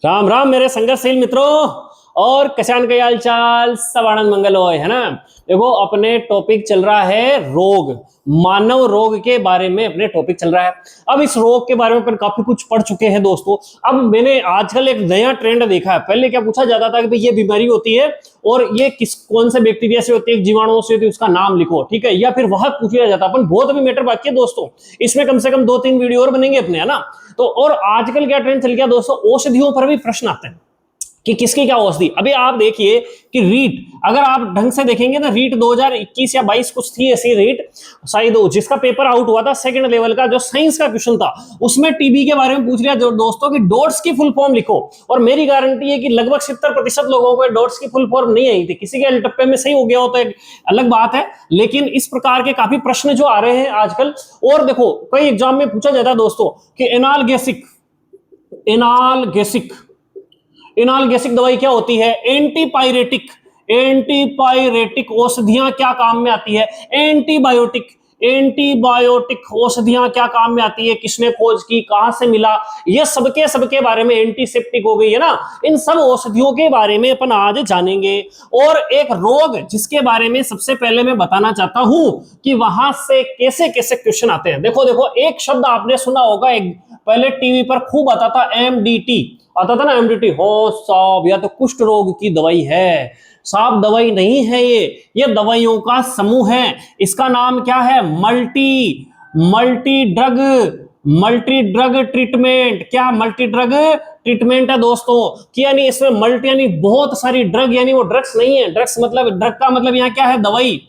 राम राम मेरे संघर्षशील मित्रों और किसान का हाल चाल सब आनंद मंगल होए है ना। देखो अपने टॉपिक चल रहा है रोग, मानव रोग के बारे में अपने टॉपिक चल रहा है। अब इस रोग के बारे में अपन काफी कुछ पढ़ चुके हैं दोस्तों। अब मैंने आजकल एक नया ट्रेंड देखा है। पहले क्या पूछा जाता था कि भाई ये बीमारी होती है और ये कौन से बैक्टीरिया से होती है, जीवाणुओं से होती है, उसका नाम लिखो, ठीक है, या फिर वह पूछ लिया जाता। अपन बहुत अभी मैटर बाकी है दोस्तों, इसमें कम से कम 2-3 वीडियो और बनेंगे अपने, है ना। तो और आजकल क्या ट्रेंड चल गया दोस्तों, औषधियों पर भी प्रश्न आते हैं कि किसकी क्या औषधि। अभी आप देखिए कि रीट, अगर आप ढंग से देखेंगे ना, रीट 2021 या 22 कुछ थी ऐसी रीट शायद, जिसका पेपर आउट हुआ था सेकंड लेवल का, जो साइंस का क्वेश्चन था, उसमें टीबी के बारे में पूछ लिया जो दोस्तों कि डॉट्स की फुल फॉर्म लिखो। और मेरी गारंटी है कि लगभग 70% लोगों को डॉट्स की फुल फॉर्म नहीं आई थी। किसी के अल्टप्पे में सही हो गया हो तो एक अलग बात है, लेकिन इस प्रकार के काफी प्रश्न जो आ रहे हैं आजकल। और देखो कई एग्जाम में पूछा जाता है दोस्तों कि एनाल्गेसिक दवाई क्या होती है, एंटीपायरेटिक औषधियां क्या काम में आती है, एंटीबायोटिक औषधियां क्या काम में आती है, किसने खोज की, कहां से मिला, ये सबके बारे में, एंटीसेप्टिक हो गई है ना, इन सब औषधियों के बारे में अपन आज जानेंगे। और एक रोग जिसके बारे में सबसे पहले मैं बताना चाहता हूं कि वहां से कैसे कैसे क्वेश्चन आते हैं। देखो एक शब्द आपने सुना होगा, एक पहले टीवी पर खूब आता था, एमडीटी आता था ना, एमडीटी। हो साहब, या तो कुष्ठ रोग की दवाई है साहब, दवाई नहीं है ये दवाइयों का समूह है। इसका नाम क्या है, मल्टी ड्रग ट्रीटमेंट। क्या मल्टी ड्रग ट्रीटमेंट है दोस्तों, कि यानी इसमें मल्टी यानी बहुत सारी ड्रग, यानी वो ड्रग्स नहीं है। ड्रग्स मतलब, ड्रग का मतलब यहाँ क्या है, दवाई।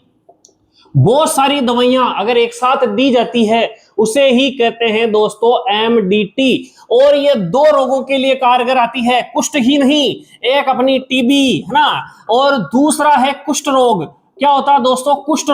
बहुत सारी दवाइयां अगर एक साथ दी जाती है उसे ही कहते हैं दोस्तों एमडीटी। और ये 2 रोगों के लिए कारगर आती है, कुष्ठ ही नहीं, एक अपनी टीबी है ना, और दूसरा है कुष्ठ रोग। क्या होता है दोस्तों, कुष्ठ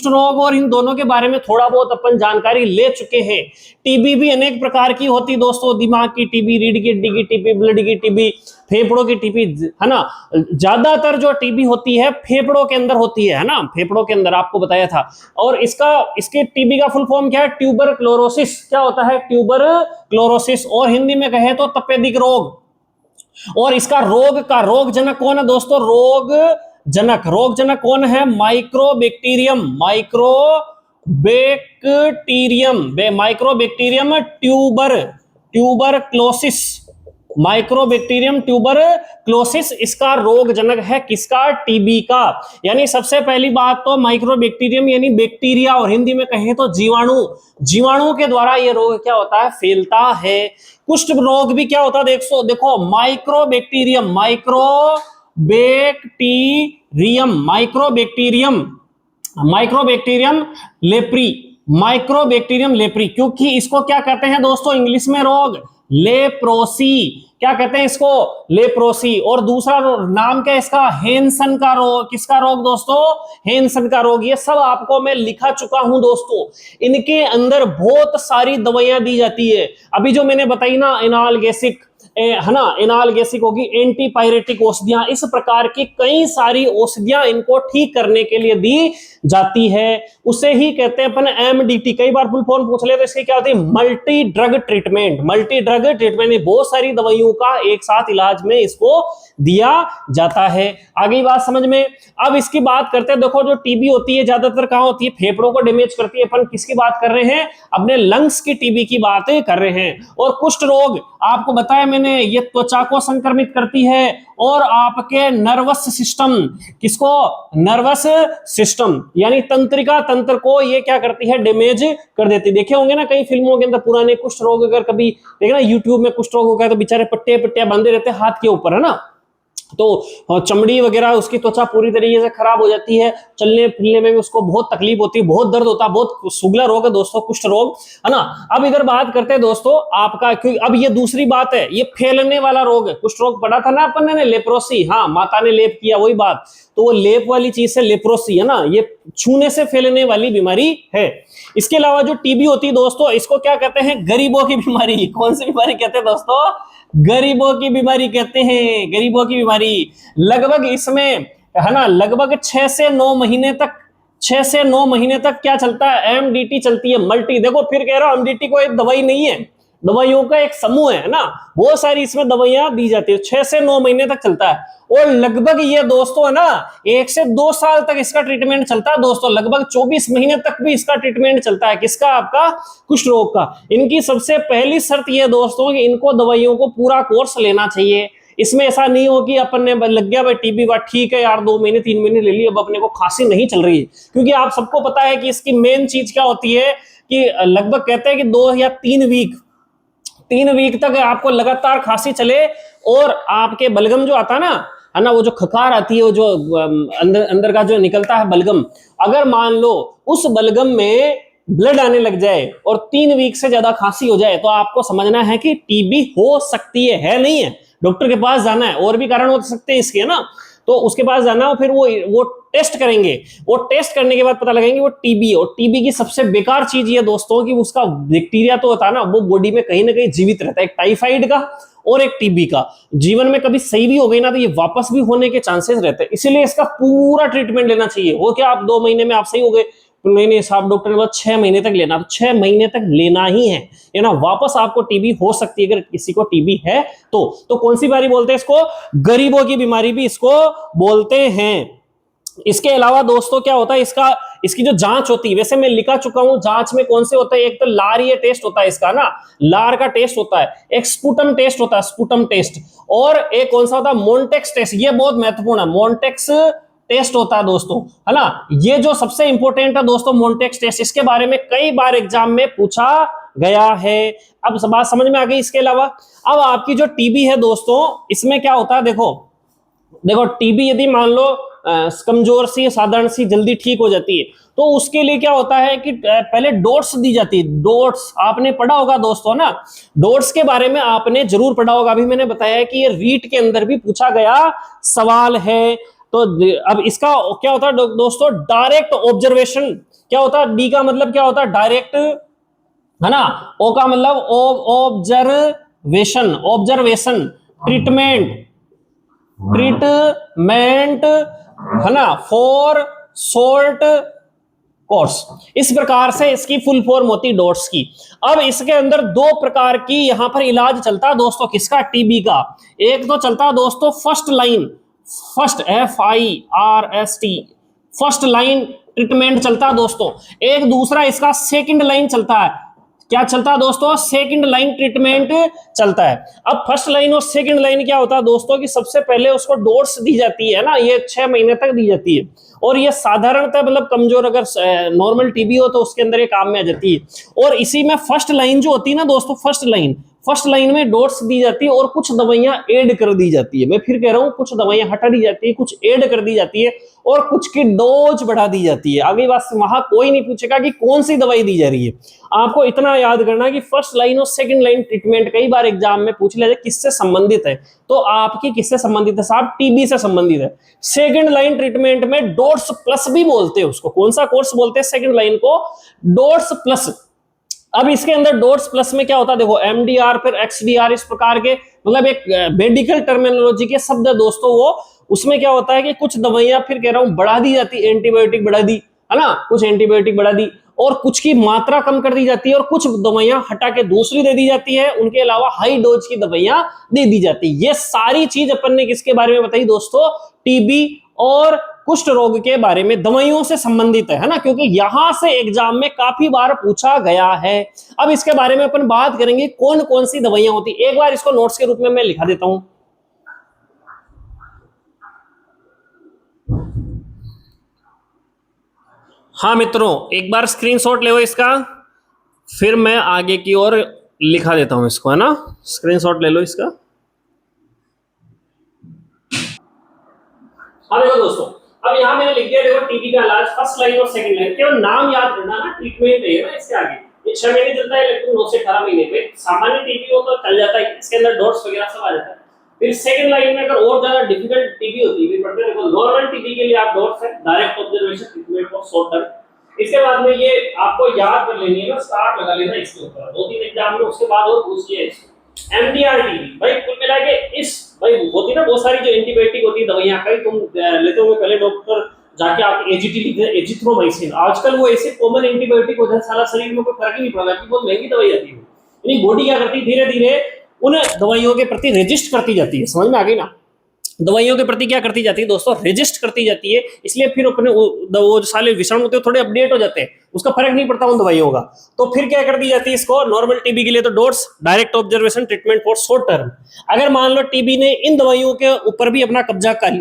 रोग, और इन दोनों के बारे में थोड़ा बहुत अपन जानकारी ले चुके हैं। टीबी भी अनेक प्रकार की होती है दोस्तों, दिमाग की टीबी, रीढ़ की हड्डी की टीबी, ब्लड की टीबी, फेफड़ों की टीबी, है ना। ज्यादातर जो टीबी होती है फेफड़ों के अंदर होती है ना, फेफड़ों के अंदर आपको बताया था। और इसके टीबी का फुल फॉर्म क्या है, ट्यूबर क्लोरोसिस। क्या होता है, ट्यूबर क्लोरोसिस, और हिंदी में कहे तो तपेदिक रोग। और इसका रोग जनक कौन है दोस्तों, रोग जनक कौन है, माइक्रोबैक्टीरियम ट्यूबरक्लोसिस इसका रोग जनक है। किसका, टीबी का। यानी सबसे पहली बात तो माइक्रोबैक्टीरियम यानी बैक्टीरिया, और हिंदी में कहें तो जीवाणु के द्वारा यह रोग क्या होता है, फैलता है। कुष्ठ रोग भी क्या होता है, देखो माइक्रोबैक्टीरियम लेप्री, क्योंकि इसको क्या कहते हैं दोस्तों इंग्लिश में, रोग लेप्रोसी। क्या कहते हैं इसको, लेप्रोसी। और दूसरा नाम क्या है इसका, हेंसन का रोग। किसका रोग दोस्तों, हेंसन का रोग। ये सब आपको मैं लिखा चुका हूं दोस्तों। इनके अंदर बहुत सारी दवाइयां दी जाती है। अभी जो मैंने बताई ना, एनाल्गेसिक है ना, एनाल्गेसिक होगी, एंटीपायरेटिक औषधियां, इस प्रकार की कई सारी औषधियां इनको ठीक करने के लिए दी जाती है। उसे ही कहते हैं अपन एमडीटी। कई बार फुल फॉर्म पूछ ले तो इसकी क्या होती है, मल्टी ड्रग ट्रीटमेंट। बहुत सारी दवाइयों का एक साथ इलाज में इसको दिया जाता है। आगे बात समझ में। अब इसकी बात करते हैं, देखो जो टीबी होती है ज्यादातर कहां होती है, फेफड़ों को डैमेज करती है। अपन किसकी बात कर रहे हैं, अपने लंग्स की टीबी की बात कर रहे हैं। और कुष्ठ रोग आपको बताया मैंने, ये त्वचा को संक्रमित करती है और आपके नर्वस सिस्टम, किसको, नर्वस सिस्टम यानी तंत्र को ये क्या करती है, डैमेज कर देती। देखे होंगे ना कई फिल्मों के अंदर पुराने कुष्ठ रोग, अगर कभी देखे ना यूट्यूब में कुष्ठ रोग हो गया तो बेचारे पट्टे बांधे रहते हैं हाथ के ऊपर, है ना। तो चमड़ी वगैरह उसकी त्वचा पूरी तरीके से खराब हो जाती है, चलने फिरने में भी उसको बहुत तकलीफ होती है, बहुत दर्द होता है, बहुत सुगला रोग है दोस्तों कुष्ठ रोग, है ना। अब इधर बात करते हैं दोस्तों आपका, क्योंकि अब ये दूसरी बात है, ये फैलने वाला रोग है। कुष्ठ रोग पढ़ा था ना अपन ने, लेप्रोसी, हाँ माता ने लेप किया, वही बात। तो वो लेप वाली चीज से लेप्रोसी है ना, ये छूने से फैलने वाली बीमारी है। इसके अलावा जो टीबी होती है दोस्तों, इसको क्या कहते हैं, गरीबों की बीमारी। कौन सी बीमारी कहते हैं दोस्तों, गरीबों की बीमारी कहते हैं, गरीबों की बीमारी। लगभग इसमें, है ना, लगभग 6 से 9 महीने तक क्या चलता है, एमडीटी चलती है, मल्टी। देखो फिर कह रहा हूं, एमडीटी कोई दवाई नहीं है, दवाइयों का एक समूह है ना, बहुत सारी इसमें दवाइयां दी जाती है, 6 से 9 महीने तक चलता है। और लगभग ये दोस्तों है ना 1 से 2 साल तक इसका ट्रीटमेंट चलता है दोस्तों, लगभग 24 महीने तक भी इसका ट्रीटमेंट चलता है। किसका? आपका कुष्ठ रोग का। इनकी सबसे पहली शर्त ये दोस्तों कि इनको दवाइयों को पूरा कोर्स लेना चाहिए। इसमें ऐसा नहीं हो कि अपन ने लग गया भाई टीबी बात, ठीक है यार 2 महीने 3 महीने ले लिए, अब अपने को खांसी नहीं चल रही है। क्योंकि आप सबको पता है कि इसकी मेन चीज क्या होती है कि लगभग कहते हैं कि 2 या 3 वीक तक आपको लगातार खांसी चले और आपके बलगम जो आता है ना वो जो खकार आती है, वो जो अंदर अंदर का जो निकलता है बलगम, अगर मान लो उस बलगम में ब्लड आने लग जाए और 3 वीक से ज्यादा खांसी हो जाए, तो आपको समझना है कि टीबी हो सकती है नहीं है। डॉक्टर के पास जाना है, और भी कारण हो सकते हैं इसके, है ना, तो उसके पास जाना है, फिर वो टेस्ट करेंगे। वो टेस्ट करने के बाद पता लगाएंगे वो टीबी है। और टीबी की सबसे बेकार चीज ये दोस्तों कि उसका बैक्टीरिया तो होता है ना, वो बॉडी में कहीं ना कहीं जीवित रहता है, एक टाइफाइड का और एक टीबी का। जीवन में कभी सही भी हो गई ना तो ये वापस भी होने के चांसेस रहते हैं, इसीलिए इसका पूरा ट्रीटमेंट लेना चाहिए। वो क्या आप 2 महीने में आप सही हो गए, नहीं साहब डॉक्टर ने बोला 6 महीने तक लेना, तो 6 महीने तक लेना ही है ना, वापस आपको टीबी हो सकती है अगर किसी को टीबी है तो कौन सी बीमारी बोलते हैं इसको? गरीबों की बीमारी भी इसको बोलते हैं। इसके अलावा दोस्तों क्या होता है इसकी जो जांच होती है, वैसे मैं लिखा चुका हूं जांच में कौन से होता है, एक तो लार टेस्ट होता है इसका ना, लार का टेस्ट होता है, एक स्पुटम टेस्ट होता है, स्पुटम टेस्ट, और एक कौन सा होता है मोन्टेक्स टेस्ट, ये बहुत महत्वपूर्ण है, मोन्टेक्स टेस्ट होता है दोस्तों, है ना। ये जो सबसे इंपॉर्टेंट है दोस्तों मोन्टेक्स टेस्ट, इसके बारे में कई बार एग्जाम में पूछा गया है। अब बात समझ में आ गई। इसके अलावा अब आपकी जो टीबी है दोस्तों, इसमें क्या होता है, देखो टीबी यदि मान लो कमजोर सी साधारण सी जल्दी ठीक हो जाती है, तो उसके लिए क्या होता है कि पहले डोट्स दी जाती है। डोट्स आपने पढ़ा होगा दोस्तों ना, डोट्स के बारे में आपने जरूर पढ़ा होगा। अभी मैंने बताया कि ये रीट के अंदर भी पूछा गया सवाल है। तो अब इसका क्या होता है दोस्तों, डायरेक्ट ऑब्जर्वेशन क्या होता है, डी का मतलब क्या होता है, डायरेक्ट, है ना, ओ का मतलब ऑब्जर्वेशन, ट्रीटमेंट, है ना, फॉर शॉर्ट कोर्स। इस प्रकार से इसकी फुल फॉर्म होती डॉट्स की। अब इसके अंदर 2 प्रकार की यहां पर इलाज चलता है दोस्तों, किसका? टीबी का। एक तो चलता है दोस्तों first line, first FIRST, first line treatment चलता है दोस्तों। एक दूसरा इसका सेकंड लाइन चलता है। क्या चलता है दोस्तों? सेकंड लाइन ट्रीटमेंट चलता है। अब फर्स्ट लाइन और सेकंड लाइन क्या होता है दोस्तों कि सबसे पहले उसको डोज दी जाती है ना, ये 6 महीने तक दी जाती है, और ये साधारणतः मतलब कमजोर अगर नॉर्मल टीबी हो तो उसके अंदर ये काम में आ जाती है। और इसी में फर्स्ट लाइन जो होती है ना दोस्तों, फर्स्ट लाइन में डोट्स दी जाती है और कुछ दवाइयां ऐड कर दी जाती है। मैं फिर कह रहा हूं, कुछ दवाइयां हटा दी जाती है, कुछ ऐड कर दी जाती है, और कुछ की डोज बढ़ा दी जाती है। आगे बात वहां कोई नहीं पूछेगा कि कौन सी दवाई दी जा रही है, आपको इतना याद करना कि फर्स्ट लाइन और सेकंड लाइन ट्रीटमेंट कई बार एग्जाम में पूछ लिया जाए किससे संबंधित है, तो आपकी किससे संबंधित है साहब? टीबी से संबंधित है। सेकंड लाइन ट्रीटमेंट में डोट्स प्लस भी बोलते हैं उसको। कौन सा कोर्स बोलते हैं सेकंड लाइन को? Dots plus. अब इसके अंदर डोट्स प्लस में क्या होता है, देखो MDR फिर XDR, इस प्रकार के मतलब एक मेडिकल टर्मिनोलॉजी के शब्द है दोस्तों वो। उसमें क्या होता है कि कुछ दवाइयां फिर कह रहा हूं बढ़ा दी जाती, एंटीबायोटिक बढ़ा दी, है ना, कुछ एंटीबायोटिक बढ़ा दी, और कुछ की मात्रा कम कर दी जाती है, और कुछ दवाइयां हटा के दूसरी दे दी जाती है। उनके अलावा हाई डोज की दवाइयां दे दी जाती है। ये सारी चीज अपन ने किसके बारे में बताई दोस्तों? टीबी और कुष्ठ रोग के बारे में, दवाइयों से संबंधित है ना, क्योंकि यहां से एग्जाम में काफी बार पूछा गया है। अब इसके बारे में अपन बात करेंगे कौन कौन सी दवाइयां होती। एक बार इसको नोट्स के रूप में मैं लिखा देता हूं। हाँ मित्रों, एक बार स्क्रीनशॉट ले इसका, फिर मैं आगे की ओर लिखा देता हूं इसको, है ना। स्क्रीनशॉट ले लो इसका। हाँ देखो दोस्तों, अब यहां मैंने लिख दिया, देखो टीबी का इलाज फर्स्ट लाइन और सेकंड लाइन, केवल नाम याद करना ना, ट्रीटमेंट है ना इसके आगे। ये 6 महीने चलता है, लेकिन 9 से 18 महीने में सामान्य टीबी हो तो चल जाता है, इसके अंदर डॉट्स वगैरह सब आ जाता है। फिर सेकंड लाइन में अगर और ज्यादा डिफिकल्ट टीबी होती है, फिर देखो नॉर्मल टीबी के लिए आप डॉट्स है, direct observation treatment for short term. इसके बाद में ये आपको याद कर लेनी है ना, स्टार्ट लगा लेना इसके ऊपर, 2-3 एग्जाम में उसके बाद और पूछ लिया इसको। MDR टीबी भाई कुल मिला के इस भाई होती ना बहुत सारी जो एंटीबायोटिक होती है दवाइयां, कई तुम लेते हो, पहले डॉक्टर जाके आप एजीटी लिखते हैं, एजिथ्रोमाइसिन, आजकल वो ऐसे कॉमन एंटीबायोटिक हो जाए सारा शरीर में कोई फर्क ही नहीं पड़ता कि बहुत महंगी दवाई आती है। यानी बॉडी क्या करती है, धीरे धीरे उन दवाइयों के प्रति रेजिस्ट करती जाती है। समझ में आ गई ना, दवाइयों के प्रति क्या करती जाती है दोस्तों, रेजिस्ट करती जाती है। इसलिए फिर अपने वो साले विषाणु होते हैं थोड़े अपडेट हो जाते हैं, उसका फर्क नहीं पड़ता उन दवाइयों का। तो फिर क्या कर दी जाती है इसको, नॉर्मल टीबी के लिए तो dots, direct observation, treatment for short term. अगर मान लो टीबी ने इन दवाइयों के ऊपर भी अपना कब्जा कर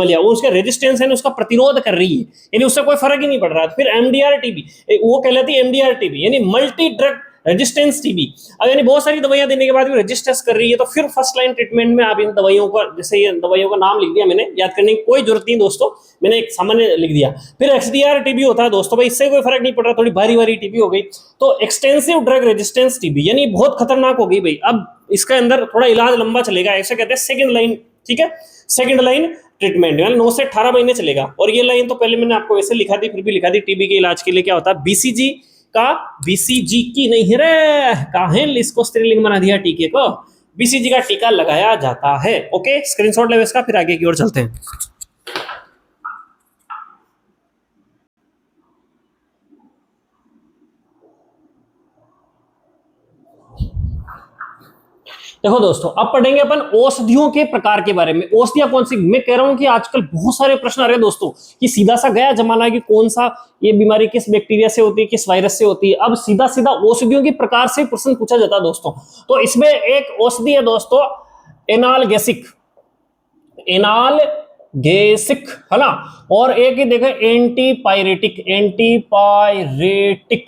लिया, वो उसका रेजिस्टेंस है, उसका प्रतिरोध कर रही है, यानी उससे कोई फर्क ही नहीं पड़ रहा, फिर एमडीआर टीबी, वो कहलाती है एमडीआर टीबी, यानी मल्टी ड्रग रेजिस्टेंस टीबी। अब यानी बहुत सारी दवाइयां देने के बाद भी रेजिस्टेंस कर रही है, तो फिर फर्स्ट लाइन ट्रीटमेंट में आप इन दवाइयों का, जैसे ये दवाइयों का नाम लिख दिया मैंने, याद करने की कोई जरूरत नहीं दोस्तों, मैंने एक सामान्य लिख दिया। फिर एक्सडीआर टीबी होता है दोस्तों, भाई इससे कोई फर्क नहीं पड़ रहा, थोड़ी भारी भारी टीबी हो गई, तो एक्सटेंसिव ड्रग रेजिस्टेंस टीबी, यानी बहुत खतरनाक हो गई भाई। अब इसका अंदर थोड़ा इलाज लंबा चलेगा, ऐसे कहते हैं सेकंड लाइन, ठीक है, सेकंड लाइन ट्रीटमेंट 9 से 18 महीने चलेगा। और ये लाइन तो पहले मैंने आपको वैसे लिखा दी, फिर भी लिखा दी, टीबी के इलाज के लिए क्या होता है, बीसीजी का, बीसीजी की नहीं रे, काहें इसको स्त्रीलिंग बना दिया टीके को, बीसीजी का टीका लगाया जाता है। ओके, स्क्रीनशॉट ले इसका, फिर आगे की ओर चलते हैं। देखो दोस्तों, अब पढ़ेंगे अपन औषधियों के प्रकार के बारे में। औषधियां कौन सी, मैं कह रहा हूं कि आजकल बहुत सारे प्रश्न आ रहे हैं दोस्तों, कि सीधा सा गया जमाना कि कौन सा ये बीमारी किस बैक्टीरिया से होती है, किस वायरस से होती है। अब सीधा सीधा औषधियों के प्रकार से प्रश्न पूछा जाता है दोस्तों। तो इसमें एक औषधि है दोस्तों एनाल्गेसिक, एनाल्गेसिक है ना, और एक ही देखो एंटीपायरेटिक, एंटीपायरेटिक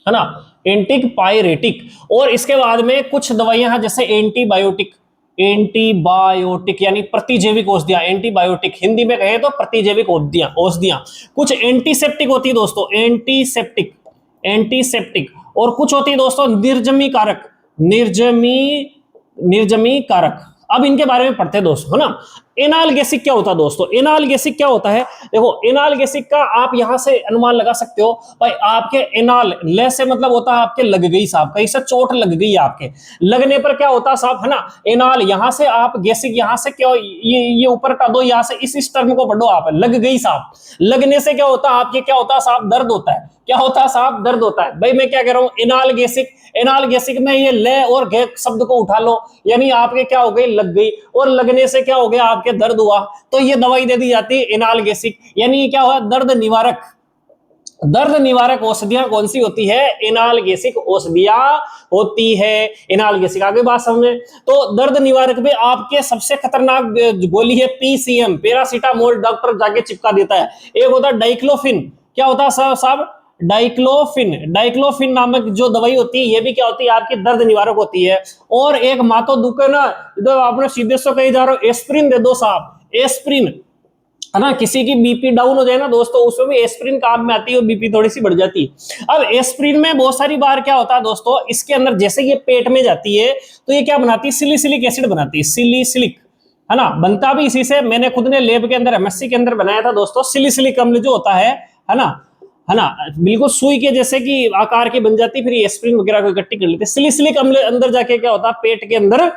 है ना, एंटीपायरेटिक। और इसके बाद में कुछ दवाइयां हैं जैसे एंटीबायोटिक, एंटीबायोटिक यानी प्रतिजैविक औषधियां, एंटीबायोटिक हिंदी में कहें तो प्रतिजैविक औषधियां। कुछ एंटीसेप्टिक होती है दोस्तों, एंटीसेप्टिक, एंटीसेप्टिक। और कुछ होती है दोस्तों निर्जमी कारक, निर्जमी कारक। अब इनके बारे में पढ़ते हैं दोस्तों, है ना। एनाल्गेसिक क्या होता है दोस्तों, एनाल्गेसिक क्या होता है, देखो एनाल्गेसिक का आप यहां से अनुमान लगा सकते हो भाई, आपके एनाल, ले से मतलब होता है आपके लग गई साहब, कहीं से चोट लग गई आपके, लगने पर क्या होता है साहब, है ना, एनाल, यहां से आप गेसिक, यहां से क्या, ये ऊपर का दो, यहां से इस टर्म को पढ़ो आप, लग गई साहब। लगने से क्या होता है आपके, क्या होता है साहब, दर्द होता है, क्या होता है साहब, दर्द होता है। भाई मैं क्या कह रहा हूं, एनाल्गेसिक, एनाल्गेसिक में ये ले और गे शब्द को उठा लो, यानी आपके क्या हो गई, लग गई, और लगने से क्या हो गया आपके, दर्द हुआ, तो ये दवाई दे दी जाती है एनाल्गेसिक, यानी क्या हुआ, दर्द निवारक। दर्द निवारक औषधियां कौन सी होती है, एनाल्गेसिक औषधियां होती है, एनाल्गेसिक। आगे बात समझ, तो दर्द निवारक में आपके सबसे खतरनाक गोली है पीसीएम, पैरासीटामोल, डॉक्टर जाके चिपका देता है। एक होता है डाइक्लोफिन, क्या होता है साहब, डाइक्लोफिन, डाइक्लोफिन नामक जो दवाई होती है, ये भी क्या होती है आपकी, दर्द निवारक होती है। और एक मातो दुखे ना, जब आपने सीधे से कहीं जा रहे हो, एस्प्रिन दे दो साहब, एस्प्रिन, है ना, किसी की बीपी डाउन हो जाए ना दोस्तों, उसमें भी एस्प्रिन काम में आती है, बीपी थोड़ी सी बढ़ जाती है। अब एस्प्रिन में बहुत सारी बार क्या होता है दोस्तों, इसके अंदर जैसे ये पेट में जाती है तो ये क्या बनाती है, सिलिसिलिक एसिड बनाती है, सिलिसिलिक, है ना, बनता भी इसी से। मैंने खुद ने लैब के अंदर एमएससी के अंदर बनाया था दोस्तों। सिलिसिलिक अम्ल जो होता है ना, है ना, बिल्कुल सुई के जैसे कि आकार की बन जाती, फिर एस्प्रिन वगैरह को इकट्ठी कर लेते। सिलिसिलिक अम्ल अंदर जाके क्या होता है, पेट के अंदर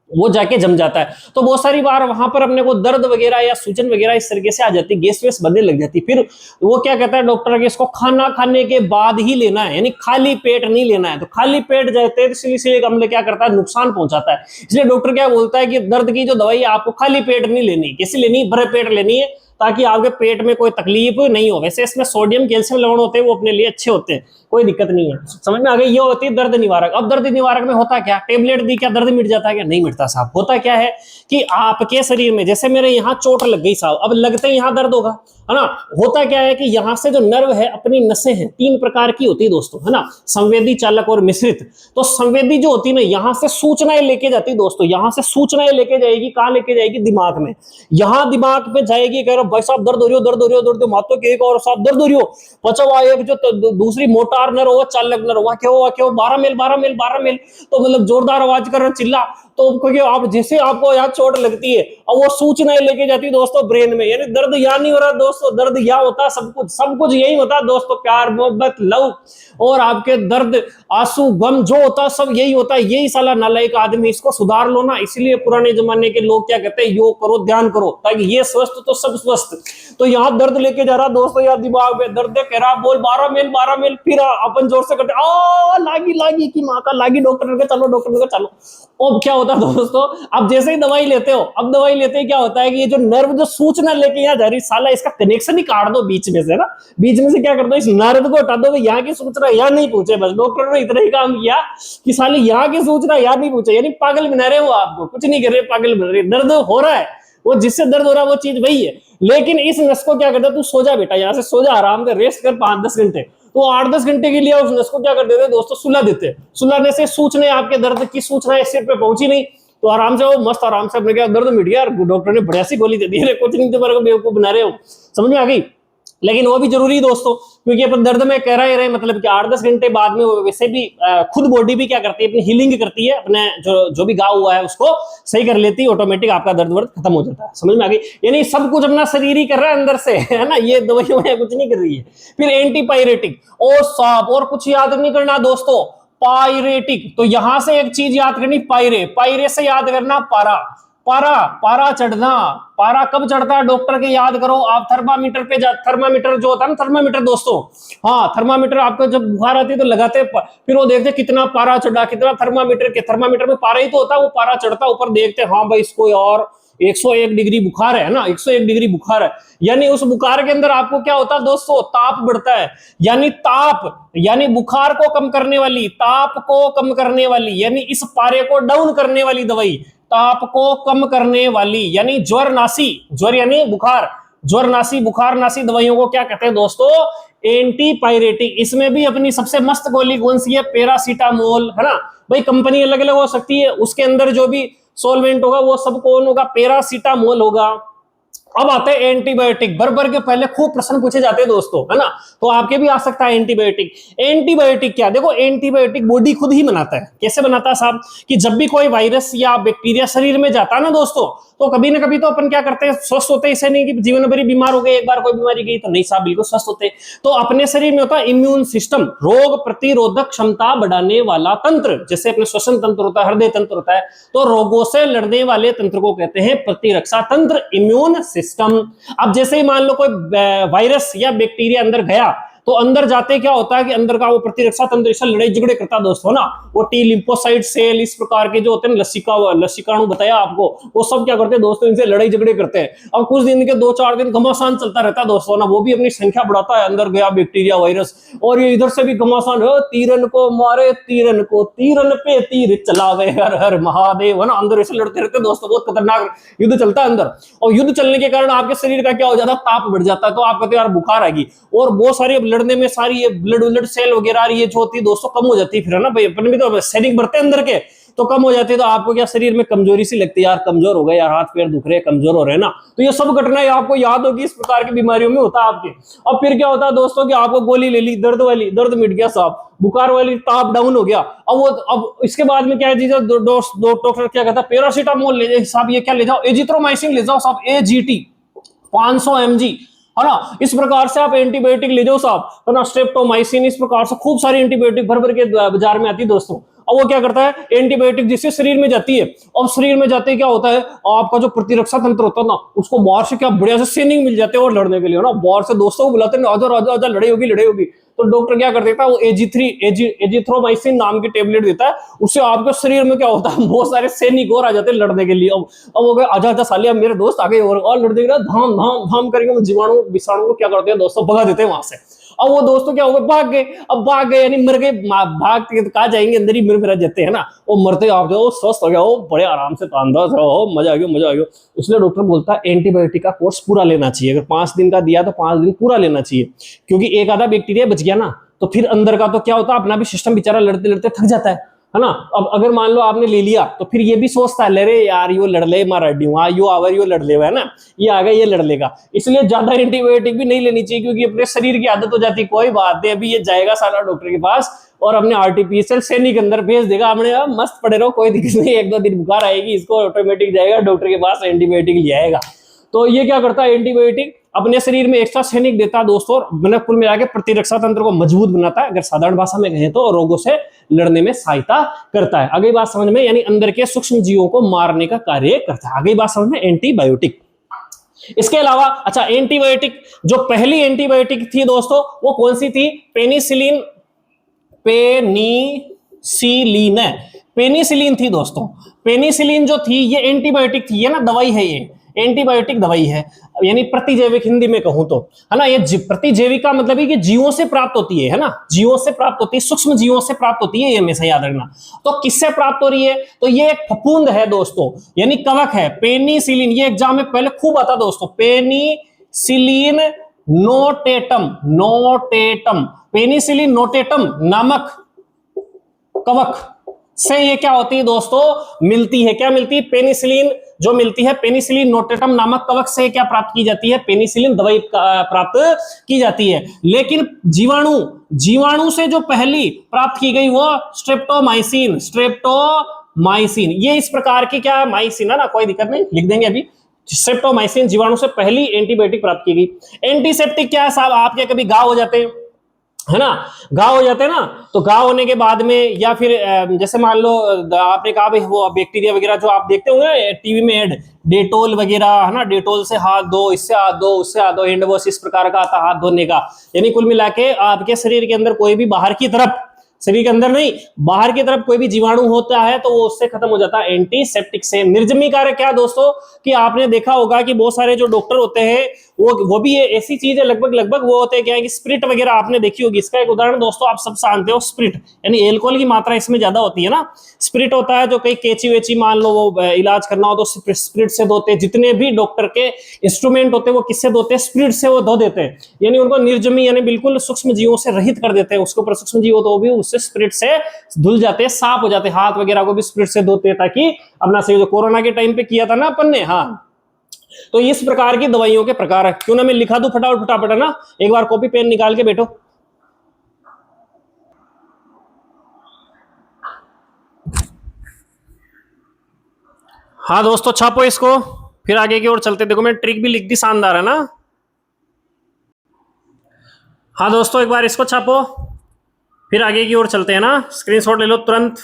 वो जाके जम जाता है, तो बहुत सारी बार वहां पर अपने को दर्द वगैरह या सूजन वगैरह इस तरीके से आ जाती है, गैस वैस बनने लग जाती। फिर वो क्या कहता है डॉक्टर कि इसको खाना खाने के बाद ही लेना है, यानी खाली पेट नहीं लेना है। तो खाली पेट जाते हैं तो सिलिसिलिक अम्ल क्या करता है, नुकसान पहुंचाता है। इसलिए डॉक्टर क्या बोलता है कि दर्द की जो दवाई है आपको खाली पेट नहीं लेनी, कैसी लेनी, भरे पेट लेनी है, ताकि आपके पेट में कोई तकलीफ नहीं हो। वैसे इसमें सोडियम कैल्शियम लवण होते हैं, वो अपने लिए अच्छे होते हैं, कोई दिक्कत नहीं है। समझ में आ गई, ये होती है दर्द निवारक। अब दर्द निवारक में होता क्या, टेबलेट दी क्या दर्द मिट जाता है, क्या नहीं मिटता साहब। होता क्या है कि आपके शरीर में, जैसे मेरे यहाँ चोट लग गई साहब, अब लगते ही यहाँ दर्द होगा, है ना। होता क्या है कि यहाँ से जो नर्व है, अपनी नसें हैं, 3 प्रकार की होती है दोस्तों, है ना, संवेदी, चालक और मिश्रित। तो संवेदी जो होती है ना, यहाँ से सूचनाएं लेके जाती है दोस्तों, यहाँ से सूचनाएं लेके जाएगी, कहाँ लेके जाएगी, दिमाग में। यहाँ दिमाग में जाएगी, कह रहा भाई साहब दर्द हो रही हो, दर्द हो रही हो, दर्द हो, मातो के एक और साहब दर्द हो रही हो, पचवा एक जो दूसरी मोटार नर्व हो, चालक नर्व, क्या हुआ, 12 मील, 12 मील, 12 मील, तो मतलब जोरदार आवाज कर चिल्ला, तो क्योंकि आप जैसे आपको यहाँ चोट लगती है अब वो सूचनाएं लेके जाती है दोस्तों ब्रेन में, यानी दर्द यहाँ नहीं हो रहा दोस्तों, दर्द यहाँ होता है, सब कुछ यही होता है दोस्तों, प्यार मोहब्बत लव और आपके दर्द आंसू गम जो होता है सब यही होता है। यही साला नालायक आदमी, इसको सुधार लो ना। इसलिए पुराने जमाने के लोग क्या कहते हैं, योग करो ध्यान करो, ताकि ये स्वस्थ तो सब स्वस्थ। तो यहाँ दर्द लेके जा रहा दोस्तों, यार दिमाग में दर्द कह रहा, बोल 12 मील 12 मील, फिर अपन जोर से कहते लागी लागी की माँ का लागी, डॉक्टर के चलो, डॉक्टर के चलो। अब क्या होता है दोस्तों, अब जैसे ही दवाई लेते हो, अब दवाई लेते ही क्या होता है कि ये जो नर्व जो सूचना लेके यहाँ जा रही, साला इसका कनेक्शन ही काट दो बीच में से ना, बीच में से क्या कर दो, इस नर्व को हटा दो, यहाँ की सूचना यहाँ नहीं पूछे। बस डॉक्टर ने इतना ही काम किया कि साले यहाँ की सूचना यहाँ नहीं पूछे, यानी पागल बना रहे हो, आपको कुछ नहीं कर रहे, पागल बन रहे। दर्द हो रहा है, वो जिससे दर्द हो रहा है वो चीज वही है, लेकिन इस नस को क्या करता है, तू सो जा बेटा, यहाँ से सो जा, आराम से रेस्ट कर 5-10 घंटे। तो 8-10 घंटे के लिए उस नस को क्या कर देते दोस्तों, सुला देते। सुलाने से सूचना आपके दर्द की सूचना सिर पे पहुंची नहीं, तो आराम से वो मस्त आराम से अपने क्या दर्द मिट गया, डॉक्टर ने बढ़िया सी गोली दे दी, कुछ नहीं तुम्हारे को बेवकूफ बना रहे हो, समझ में आ गई। लेकिन वो भी जरूरी दोस्तों, क्योंकि अपन दर्द में कह रहे मतलब कि 8-10 घंटे बाद में वैसे भी खुद बॉडी भी क्या करती है, अपनी हीलिंग करती है, अपने जो भी घाव हुआ है उसको सही कर लेती है, ऑटोमेटिक आपका दर्द वर्द खत्म हो जाता है, समझ में आ गई। यानी सब कुछ अपना शरीर ही कर रहा है अंदर से, है ना, ये दवाइयां कुछ नहीं कर रही है। फिर एंटीपायरेटिक और सांप, और कुछ याद नहीं करना दोस्तों, पायरेटिक। तो यहां से एक चीज याद करनी, पायरे से याद करना पारा, पारा चढ़ना। पारा कब चढ़ता है डॉक्टर के याद करो आप, थर्मामीटर पे थर्मामीटर जो होता है ना, थर्मामीटर दोस्तों, हाँ थर्मामीटर आपको जब बुखार आती है तो लगाते, फिर वो देखते कितना पारा चढ़ा, कितना थर्मामीटर में पारा ही तो होता है, वो पारा चढ़ता ऊपर, देखते हाँ भाई इसको और 101 डिग्री बुखार है ना, 101 डिग्री बुखार है। यानी उस बुखार के अंदर आपको क्या होता है दोस्तों, ताप बढ़ता है। यानी ताप यानी बुखार को कम करने वाली, ताप को कम करने वाली, यानी इस पारे को डाउन करने वाली दवाई, ताप को कम करने वाली, यानी ज्वरनाशी, ज्वर यानी बुखार, ज्वरनाशी बुखारनाशी दवाइयों को क्या कहते हैं दोस्तों, एंटीपायरेटिक। इसमें भी अपनी सबसे मस्त गोली कौन सी है, पैरासीटामोल, है ना भाई। कंपनी अलग अलग हो सकती है, उसके अंदर जो भी सॉल्वेंट होगा वो सब कौन होगा, पैरासीटामोल होगा। अब आते हैं एंटीबायोटिक, भर के पहले खूब प्रश्न पूछे जाते हैं दोस्तों, है ना, तो आपके भी आ सकता है एंटीबायोटिक। एंटीबायोटिक क्या, देखो एंटीबायोटिक बॉडी खुद ही बनाता है। कैसे बनाता है साहब, कि जब भी कोई वायरस या बैक्टीरिया शरीर में जाता है ना दोस्तों, तो कभी ना कभी तो अपन क्या करते हैं, स्वस्थ होते हैं। इसे नहीं कि जीवन भर बीमार हो गए, एक बार कोई बीमारी गई तो नहीं साहब, बिल्कुल स्वस्थ होते। तो अपने शरीर में होता है इम्यून सिस्टम, रोग प्रतिरोधक क्षमता बढ़ाने वाला तंत्र, जैसे अपने श्वसन तंत्र होता है, हृदय तंत्र होता है, तो रोगों से लड़ने वाले तंत्र को कहते हैं प्रतिरक्षा तंत्र, इम्यून सिस्टम। अब जैसे ही मान लो कोई वायरस या बैक्टीरिया अंदर गया, तो अंदर जाते क्या होता है कि अंदर का वो प्रतिरक्षा तंत्र इससे लड़ाई झगड़े करता दोस्तों ना, वो टी लिम्फोसाइट सेल इस प्रकार के जो होते हैं, लसिकाणु बताया आपको, वो सब क्या करते हैं दोस्तों, इनसे लड़ाई झगड़े करते हैं। और कुछ दिन के 2-4 दिन घमासान चलता रहता है दोस्तों ना, वो भी अपनी संख्या बढ़ाता है, अंदर गया बैक्टीरिया वायरस, और ये इधर से भी घमासान, तीरन को मारे तीरन को, तीरन पे तीर चलावे, हर हर महादेव, है ना, अंदर ऐसे लड़ते रहते दोस्तों, बहुत खतरनाक युद्ध चलता है अंदर। और युद्ध चलने के कारण आपके शरीर का क्या हो जाता है, ताप बढ़ जाता है, तो आप कहते हैं यार बुखार आएगी, और बहुत सारी लड़ने में सारी ये ब्लड सेल वगैरह ये जो होती है दोस्तों कम हो जाती है, फिर है ना भाई, अपन भी तो सैनिक बढ़ते हैं अंदर के, तो कम हो जाती है। तो आपको क्या शरीर में कमजोरी सी लगती है, यार कमजोर हो गए, यार हाथ पैर दुख रहे, कमजोर हो रहे हैं ना, तो ये सब घटनाएं आपको याद होगी, इस प्रकार की बीमारियों में होता है आपके। और फिर क्या होता है दोस्तों कि आपको गोली ले ली दर्द वाली, दर्द मिट गया साहब, बुखार वाली, ताप डाउन हो गया। अब इसके बाद में क्या है, डॉक्टर क्या कहता है, पैरासीटामोल ले जाओ साहब, ये क्या ले जाओ, एजिथ्रोमाइसिन ले जाओ साहब, AGT 500 mg, है ना। इस प्रकार से आप एंटीबायोटिक ले जाओ साहब, है ना, स्ट्रेप्टोमाइसिन, इस प्रकार से खूब सारी एंटीबायोटिक भर के बाजार में आती है दोस्तों। अब वो क्या करता है, एंटीबायोटिक जिससे शरीर में जाती है, और शरीर में जाते क्या होता है, आपका जो प्रतिरक्षा तंत्र होता है ना, उसको बाहर से क्या बढ़िया से सैनिक मिल जाते हैं और लड़ने के लिए, ना बाहर से दोस्तों को बुलाते हैं, आजा आजा आजा, लड़ाई होगी। तो डॉक्टर क्या कर देता है, वो एजिथ्रोमाइसिन नाम की टेबलेट देता है, उससे आपके शरीर में क्या होता है, बहुत सारे सैनिक और आ जाते हैं लड़ने के लिए। अब वो गए, आजा आजा साले, अब मेरे दोस्त आ गए, और लड़ देगा, धाम धाम धाम करेंगे, जीवाणु विषाणु को क्या करते हैं दोस्तों, भगा देते हैं वहां से। अब वो दोस्तों क्या हो गए, भाग गए, यानी मर गए, भाग के कहा जाएंगे, अंदर ही मिर जाते हैं ना, वो मरते आप जो स्वस्थ हो गया, वो बड़े आराम से तांदा हो, मजा आ गया। इसलिए डॉक्टर बोलता है एंटीबायोटिक का कोर्स पूरा लेना चाहिए, अगर 5 दिन का दिया तो 5 दिन पूरा लेना चाहिए, क्योंकि एक आधा बैक्टीरिया बच गया ना, तो फिर अंदर का तो क्या होता है, अपना भी सिस्टम बेचारा लड़ते लड़ते थक जाता है ना। अब अगर मान लो आपने ले लिया, तो फिर ये भी सोचता है, अरे यार यो लड़ ले, मारा यो लड़ ले, है ना, ये आ गया, ये लड़ लेगा। इसलिए ज्यादा एंटीबायोटिक भी नहीं लेनी चाहिए, क्योंकि अपने शरीर की आदत हो जाती है, कोई बात नहीं, अभी ये जाएगा साला डॉक्टर के पास, और अपने आर्टिफिशियल सैनिक अंदर भेज देगा। हमने कहा मस्त पड़े रहो, कोई दिक्कत नहीं, 1-2 दिन बुखार आएगी, इसको ऑटोमेटिक जाएगा डॉक्टर के पास, एंटीबायोटिक ले आएगा। तो ये क्या करता है, एंटीबायोटिक अपने शरीर में एक्स्ट्रा सैनिक देता है दोस्तों, और कुल मिला के प्रतिरक्षा तंत्र को मजबूत बनाता है, अगर साधारण भाषा में कहें तो रोगों से लड़ने में सहायता करता है। अगली बात समझ में, यानी अंदर के सूक्ष्म जीवों को मारने का कार्य करता है। अगली बात समझ में, एंटीबायोटिक। इसके अलावा अच्छा, एंटीबायोटिक, जो पहली एंटीबायोटिक थी दोस्तों वो कौन सी थी, पेनिसिलिन, पेनिसिलिन थी दोस्तों। पेनिसिलिन जो थी ये एंटीबायोटिक थी, ये ना दवाई है, ये एंटीबायोटिक दवाई है, यानी प्रतिजैविक हिंदी में कहूं तो, है ना। ये प्रतिजैविका मतलब है कि जीवों से प्राप्त होती है ना, जीवों से प्राप्त होती है, सूक्ष्म जीवों से प्राप्त होती है, ये हमेशा याद रखना। तो किससे प्राप्त हो रही है, तो ये एक फफूंद है दोस्तों, यानी कवक है। पेनिसिलिन, ये एग्जाम में पहले खूब आता दोस्तों, पेनिसिलिन नोटेटम, पेनिसिलिन नोटेटम नामक कवक से ये क्या होती है दोस्तों, मिलती है। क्या मिलती है, पेनिसिलिन जो मिलती है, पेनिसिलिन नोटेटम नामक कवक से क्या प्राप्त की जाती है, पेनिसिलिन दवाई प्राप्त की जाती है। लेकिन जीवाणु से जो पहली प्राप्त की गई वो स्ट्रेप्टोमाइसिन, ये इस प्रकार की क्या माइसिन है ना, कोई दिक्कत नहीं, लिख देंगे अभी। स्ट्रेप्टोमाइसिन जीवाणु से पहली एंटीबायोटिक प्राप्त की गई। एंटीसेप्टिक क्या है साहब, आपके कभी घाव हो जाते हैं, है ना, घाव हो जाते हैं ना, तो घाव होने के बाद में, या फिर जैसे मान लो आपने कहा भाई वो बैक्टीरिया वगैरह जो आप देखते होंगे टीवी में ऐड, डेटोल वगैरह, है ना, डेटोल से हाथ धो, इससे हाथ धो, उससे हाथ धो, हैंड वॉश इस प्रकार का आता हाथ धोने का। यानी कुल मिला के आपके शरीर के अंदर कोई भी बाहर की तरफ, शरीर के अंदर नहीं बाहर की तरफ कोई भी जीवाणु होता है तो वो उससे खत्म हो जाता है एंटीसेप्टिक से। निर्जमी कारक क्या दोस्तों, कि आपने देखा होगा कि बहुत सारे जो डॉक्टर होते हैं वो भी ऐसी चीज है, लगभग वो होते हैं क्या है कि स्प्रिट वगैरह आपने देखी होगी। इसका एक उदाहरण दोस्तों आप सब जानते हो, स्प्रिट, यानी एल्कोहल की मात्रा इसमें ज्यादा होती है ना। स्प्रिट होता है जो कई कैची वेची मान लो वो इलाज करना हो तो स्प्रिट से धोते हैं। जितने भी डॉक्टर के इंस्ट्रूमेंट होते हैं वो किससे धोते हैं, स्प्रिट से वो धो देते हैं, यानी उनको निर्जमी यानी बिल्कुल सूक्ष्म जीवों से रहित कर देते हैं। उसके ऊपर सूक्ष्म जीव तो भी उससे स्प्रिट से धुल जाते हैं, साफ हो जाते हैं। हाथ वगैरह को भी स्प्रिट से धोते हैं ताकि अपना सही, जो कोरोना के टाइम पे किया था ना अपन ने, हाँ। तो इस प्रकार की दवाइयों के प्रकार है। क्यों ना मैं लिखा दूं फटाफट है ना, एक बार कॉपी पेन निकाल के बैठो। हाँ दोस्तों छापो इसको, फिर आगे की ओर चलते। देखो मैं ट्रिक भी लिख दी, शानदार है ना। हाँ दोस्तों एक बार इसको छापो, फिर आगे की ओर चलते हैं ना। स्क्रीनशॉट ले लो तुरंत।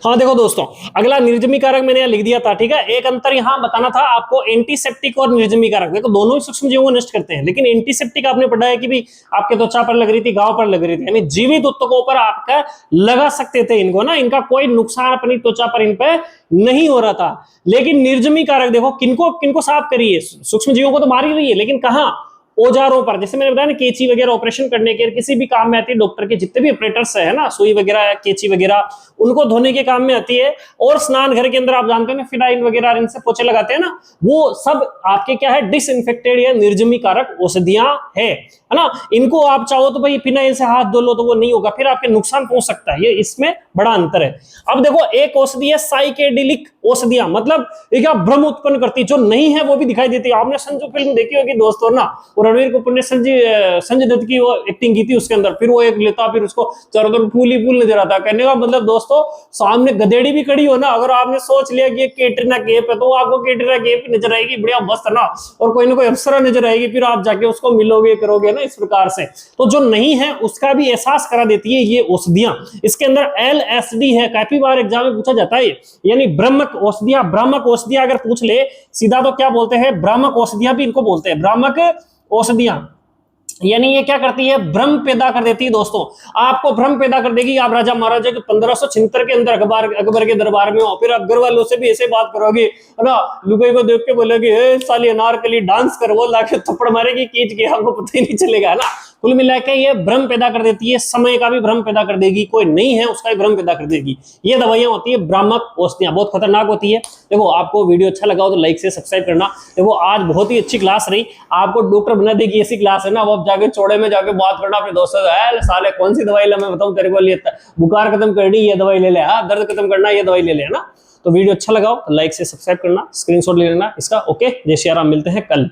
हाँ देखो दोस्तों, अगला निर्जमी कारक मैंने यहाँ लिख दिया था, ठीक है। एक अंतर यहाँ बताना था आपको, एंटीसेप्टिक और निर्जमी कारक। देखो दोनों ही सूक्ष्म जीवों को नष्ट करते हैं, लेकिन एंटीसेप्टिक आपने पढ़ा है कि भी आपके त्वचा पर लग रही थी, घाव पर लग रही थी, यानी जीवित ऊतकों पर आपका लगा सकते थे इनको ना, इनका कोई नुकसान अपनी त्वचा पर इन पे नहीं हो रहा था। लेकिन निर्जमी कारक देखो किनको किनको साफ करिए, सूक्ष्म जीवों को तो मार ही रही है, लेकिन कहाँ, औजारों पर। जैसे मैंने बताया ना, केची वगैरह ऑपरेशन करने के किसी भी काम में आती है, डॉक्टर के जितने भी ऑपरेटर्स है ना, सुई वगैरह केची वगैरह उनको धोने के काम में आती है। और स्नान घर के अंदर आप जानते हैं ना, फिनाइल वगैरह इनसे पोछे लगाते हैं ना, वो सब आपके क्या है, डिसइंफेक्टेड या निर्जमी कारक औषधियां है ना। इनको आप चाहो तो भाई फिनाइल से हाथ धो लो तो वो नहीं होगा, फिर आपके नुकसान पहुंच सकता है, ये इसमें बड़ा अंतर है। अब देखो एक औषधि है साइकेडेलिक औषधियां, मतलब ये क्या भ्रम उत्पन्न करती, जो नहीं है वो भी दिखाई देती है। आपने संजू फिल्म देखी होगी दोस्तों ना, और रणवीर कपूर ने संजय दत्त की वो एक्टिंग की थी उसके अंदर, फिर वो एक लेता, फिर उसको चारों तरफ फूल ही फूल नजर आता। कहने का मतलब दोस्तों, सामने गधेड़ी भी खड़ी हो ना, अगर आपने सोच लिया कि ये कैटरीना कैफ है तो आपको कैटरीना कैफ नजर आएगी, बढ़िया मस्त ना, और कोई ना कोई अप्सरा नजर आएगी, फिर आप जाके उसको मिलोगे करोगे ना, इस प्रकार से। तो जो नहीं है उसका भी एहसास करा देती है ये औषधियां। इसके अंदर LSD है, काफी बार एग्जाम में पूछा जाता है, यानी ब्रह्मक औषधियां। ब्राह्मक औषधियां अगर पूछ ले सीधा तो क्या बोलते हैं, ब्राह्मक औषधियां भी इनको बोलते हैं, ब्राह्मक औषधियां। यानी ये क्या करती है, भ्रम पैदा कर देती है दोस्तों, आपको भ्रम पैदा कर देगी। आप राजा महाराजा के 1576 के अंदर अकबर के दरबार में हो, फिर अकबर वालों से भी ऐसे बात करोगे है ना, लुगाई को देख के बोलोगे साली अनारकली डांस कर, वो लाके थप्पड़ मारेगी कीच के, आपको पता ही नहीं चलेगा, है ना। कुल मिला के ये भ्रम पैदा कर देती है, समय का भी भ्रम पैदा कर देगी, कोई नहीं है उसका भी भ्रम पैदा कर देगी। ये दवाइयां होती है ब्राह्मक औषधियां, बहुत खतरनाक होती है। देखो आपको वीडियो अच्छा लगा हो तो लाइक से सब्सक्राइब करना। देखो आज बहुत ही अच्छी क्लास रही, आपको डॉक्टर बना देगी ऐसी क्लास है ना। वो जाके चौड़े में जाके बात करना अपने दोस्तों से, साले कौन सी दवाई ले, मैं बताऊं तेरे को, लिए बुखार खत्म करनी ये दवाई ले ले, दर्द खत्म करना ये दवाई ले ले, है ना। तो वीडियो अच्छा लगा हो तो लाइक से सब्सक्राइब करना, स्क्रीनशॉट ले लेना इसका। ओके, जय श्री राम, मिलते हैं कल।